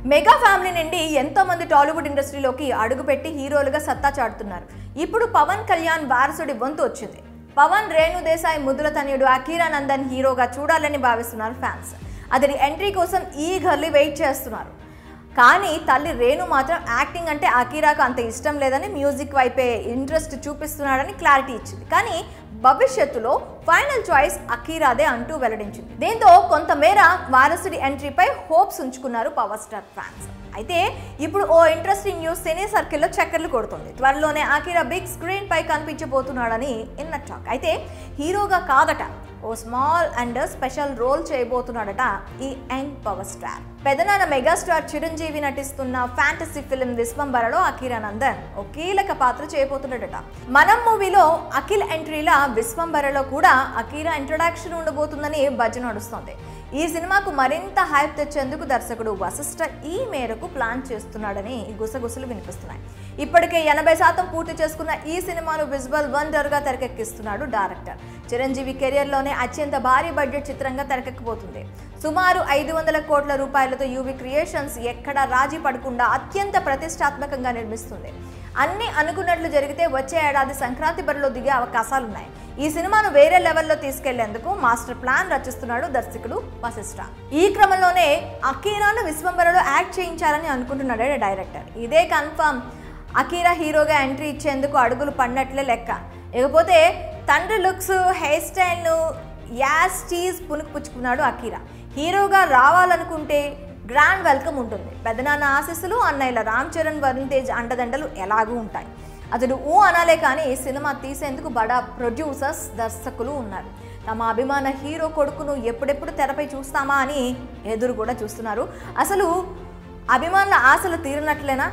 Mega family నుండి ఎంతో మంది టాలీవుడ్ ఇండస్ట్రీలోకి అడుగుపెట్టి హీరోలుగా సత్తా చాటుతున్నారు. ఇప్పుడు పవన్ కళ్యాణ్ వారసుడి వంతు వచ్చింది. పవన్ రేణు దేశాయ్ ముద్దుల తనయుడు అకీరా నందన్ హీరోగా చూడాలని భావిస్తున్నారు ఫ్యాన్స్. అతడి ఎంట్రీ కోసం ఈగర్లీ వెయిట్ చేస్తున్నారు. కానీ తల్లి రేణు మాత్రం యాక్టింగ్ అంటే అకీరాకు అంత ఇష్టం లేదని, మ్యూజిక్ వైపే ఇంట్రెస్ట్ చూపిస్తున్నాడని క్లారిటీ ఇచ్చింది. కానీ భవిష్యత్తులో ఫైనల్ చాయిస్ అకీరాదే అంటూ వెల్లడించింది. దీంతో కొంతమేర వారసుడి ఎంట్రీపై హోప్స్ ఉంచుకున్నారు పవర్ స్టార్ ఫ్యాన్స్. అయితే ఇప్పుడు ఓ ఇంట్రెస్టింగ్ న్యూస్ సినీ సర్కిల్లో చక్కర్లు కొడుతుంది. త్వరలోనే అకీరా బిగ్ స్క్రీన్ పై కనిపించబోతున్నాడని ఇన్న టాక్. అయితే హీరోగా కాదట, ఓ స్మాల్ అండ్ స్పెషల్ రోల్ చేయబోతున్నాడట ఈ యంగ్ పవర్ స్టార్. పెదనాన్న మెగాస్టార్ చిరంజీవి నటిస్తున్న ఫ్యాంటసీ ఫిల్మ్ విశ్వంబరలో అకీరా నందన్ ఓ కీలక పాత్ర చేయబోతున్నాడట. మనం మూవీలో అఖిల్ ఎంట్రీలా విశ్వంబరలో కూడా అకీరా ఇంట్రొడక్షన్ ఉండబోతుందని బజ్జ నడుస్తోంది. ఈ సినిమాకు మరింత హైప్ తెచ్చేందుకు దర్శకుడు వశిష్ఠ ఈ మేరకు ప్లాన్ చేస్తున్నాడని గుసగుసలు వినిపిస్తున్నాయి. ఇప్పటికే 80% పూర్తి చేసుకున్న ఈ సినిమాను విజువల్ వండర్గా తెరకెక్కిస్తున్నాడు డైరెక్టర్. చిరంజీవి కెరియర్లోనే అత్యంత భారీ బడ్జెట్ చిత్రంగా తెరకెక్కబోతుంది. సుమారు 500 కోట్ల రూపాయలతో యూవీ క్రియేషన్స్ ఎక్కడా రాజీ పడకుండా అత్యంత ప్రతిష్టాత్మకంగా నిర్మిస్తుంది. అన్ని అనుకున్నట్లు జరిగితే వచ్చే ఏడాది సంక్రాంతి బరిలో దిగే అవకాశాలున్నాయి. ఈ సినిమాను వేరే లెవెల్లో తీసుకెళ్లేందుకు మాస్టర్ ప్లాన్ రచిస్తున్నాడు దర్శకుడు వశిష్ఠ. ఈ క్రమంలోనే అకీరాను విశ్వంబరలో యాక్ట్ చేయించాలని అనుకుంటున్నాడు డైరెక్టర్. ఇదే కన్ఫర్మ్. అకీరా హీరోగా ఎంట్రీ ఇచ్చేందుకు అడుగులు పడినట్లే లెక్క. ఇకపోతే తండ్రి లుక్స్, హెయిర్ స్టైల్ను యాస్టీజ్ పుణుకుపుచ్చుకున్నాడు అకీరా. హీరోగా రావాలనుకుంటే గ్రాండ్ వెల్కమ్ ఉంటుంది. పెదనాన్న ఆశీస్సులు, అన్నయ్యల రామ్ చరణ్, వరుణ్ తేజ్ అండదండలు ఎలాగూ ఉంటాయి. అతడు అనాలే కానీ సినిమా తీసేందుకు బడా ప్రొడ్యూసర్స్, దర్శకులు ఉన్నారు. తమ అభిమాన హీరో కొడుకును ఎప్పుడెప్పుడు తెరపై చూస్తామా అని ఎదురు కూడా చూస్తున్నారు. అసలు అభిమానుల ఆశలు తీరినట్లేనా?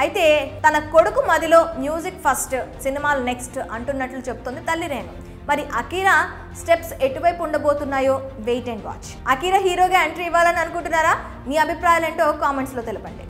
అయితే తన కొడుకు మదిలో మ్యూజిక్ ఫస్ట్, సినిమాలు నెక్స్ట్ అంటున్నట్లు చెప్తోంది తల్లి రేణు. మరి అకీరా స్టెప్స్ ఎటువైపు ఉండబోతున్నాయో వెయిట్ అండ్ వాచ్. అకీరా హీరోగా ఎంట్రీ ఇవ్వాలని అనుకుంటున్నారా? మీ అభిప్రాయాలు ఏంటో కామెంట్స్లో తెలపండి.